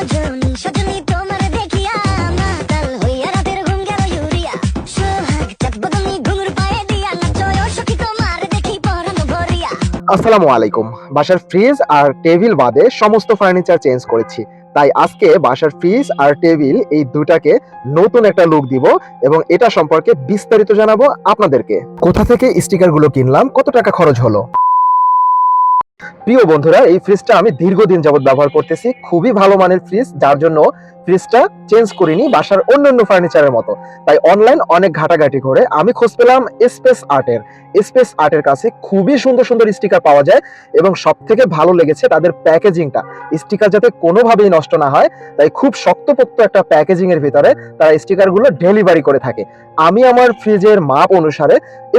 সজনী সজনী তোমার দেখিয়া মাতাল হইয়া রাতের ঘুম গেল ইউরিয়া সোহাগ চাঁদ বদনী ঘুঙুর পায়ে দিয়া নাচয় সখী তোমার দেখি পরাণ ভরিয়া। আসসালামু আলাইকুম। বাসার ফ্রিজ আর টেবিল বাদে সমস্ত ফার্নিচার চেঞ্জ করেছি, তাই আজকে বাসার ফ্রিজ আর টেবিল এই দুটাকে নতুন একটা লুক দিব এবং এটা সম্পর্কে বিস্তারিত জানাবো আপনাদেরকে। কোথা থেকে স্টিকারগুলো কিনলাম, কত টাকা খরচ হলো। প্রিয় বন্ধুরা, এই ফ্রিজটা আমি দীর্ঘদিন যাবত ব্যবহার করতেছি, খুবই ভালো মানের ফ্রিজ, যার জন্য ফ্রিজটা চেঞ্জ করিনি বাসার অন্যান্য ফার্নিচারের মতো। তাই অনলাইন অনেক ঘাটাঘাটি করে আমি খোঁজ পেলাম স্পেস আর্টের কাছে খুবই সুন্দর সুন্দর স্টিকার পাওয়া যায় এবং সব থেকে ভালো লেগেছে তাদের প্যাকেজিংটা। স্টিকার যাতে কোনোভাবেই নষ্ট না হয়, তাই খুব শক্তপোক্ত একটা প্যাকেজিং এর ভিতরে তারা স্টিকারগুলো ডেলিভারি করে থাকে। আমি আমার ফ্রিজের মাপ অনুসারে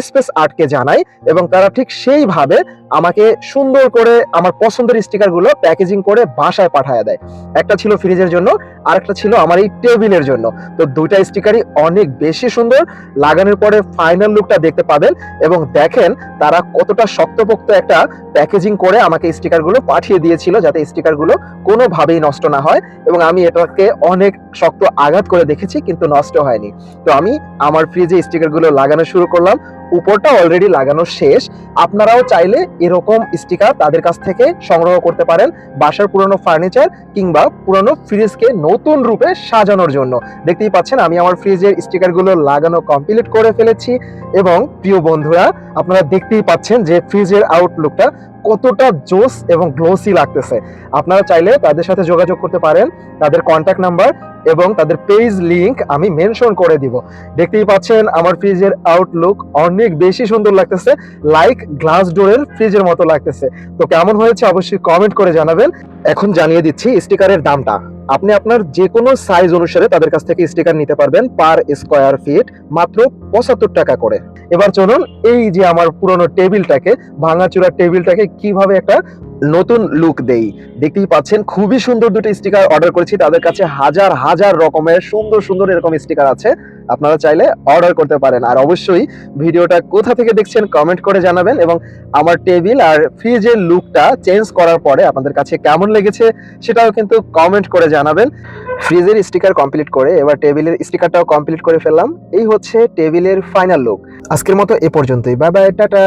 স্পেস আর্টকে জানাই এবং তারা ঠিক সেইভাবে আমাকে সুন্দর করে আমার পছন্দের স্টিকারগুলো প্যাকেজিং করে বাসায় পাঠিয়ে দেয়। একটা ছিল ফ্রিজের জন্য, আরেকটা ছিল আমার এই টেবিলের জন্য। তো দুইটা স্টিকারই অনেক বেশি সুন্দর, লাগানোর পরে ফাইনাল লুকটা দেখতে পাবেন এবং দেখেন তারা কতটা শক্তপোক্ত একটা প্যাকেজিং করে আমাকে স্টিকারগুলো পাঠিয়ে দিয়েছিল, যাতে স্টিকারগুলো কোনোভাবেই নষ্ট না হয়। এবং আমি এটাকে অনেক শক্ত আঘাত করে দেখেছি, কিন্তু নষ্ট হয়নি। তো আমি আমার ফ্রিজে স্টিকারগুলো লাগানো শুরু করলাম, উপরটা অলরেডি লাগানো শেষ। আপনারাও চাইলে এরকম স্টিকার তাদের কাছ থেকে সংগ্রহ করতে পারেন বাসার পুরনো ফার্নিচার কিংবা পুরনো ফ্রিজকে নতুন রূপে সাজানোর জন্য। দেখতেই পাচ্ছেন আমি আমার ফ্রিজের স্টিকারগুলো লাগানো কমপ্লিট করে ফেলেছি এবং প্রিয় বন্ধুরা, আপনারা দেখতেই পাচ্ছেন যে ফ্রিজের আউটলুকটা কতটা জোস এবং গ্লোসি লাগতেছে। আপনারা চাইলে তাদের সাথে যোগাযোগ করতে পারেন, তাদের কন্ট্যাক্ট নাম্বার এবং তাদের পেজ লিংক আমি মেনশন করে দিব। দেখতেই পাচ্ছেন আমার ফ্রিজের আউটলুক অনেক বেশি সুন্দর লাগতেছে, লাইক গ্লাস ডোরের ফ্রিজের মতো লাগতেছে। তো কেমন হয়েছে অবশ্যই কমেন্ট করে জানাবেন। এখন জানিয়ে দিচ্ছি স্টিকারের দামটা। আপনি আপনার যে কোনো সাইজ অনুসারে তাদের কাছ থেকে স্টিকার নিতে পারবেন পার স্কোয়ার ফিট মাত্র 75 টাকা করে। এবার চলুন এই যে আমার পুরনো টেবিলটাকে, ভাঙাচুরা টেবিলটাকে কিভাবে একটা নতুন লুক দেই। দেখতেই পাচ্ছেন খুবই সুন্দর দুটো স্টিকার অর্ডার করেছি, তাদের কাছে হাজার হাজার রকমের সুন্দর সুন্দর এরকম স্টিকার আছে, আপনারা চাইলে অর্ডার করতে পারেন। আর অবশ্যই ভিডিওটা কোথা থেকে দেখছেন কমেন্ট করে জানাবেন এবং আমার টেবিল আর ফ্রিজের লুকটা চেঞ্জ করার পরে আপনাদের কাছে কেমন লেগেছে সেটাও কিন্তু কমেন্ট করে জানাবেন। ফ্রিজের স্টিকার কমপ্লিট করে এবার টেবিলের স্টিকারটাও কমপ্লিট করে ফেললাম। এই হচ্ছে টেবিলের ফাইনাল লুক। আজকের মতো এ পর্যন্তই, বাই বাই, টাটা।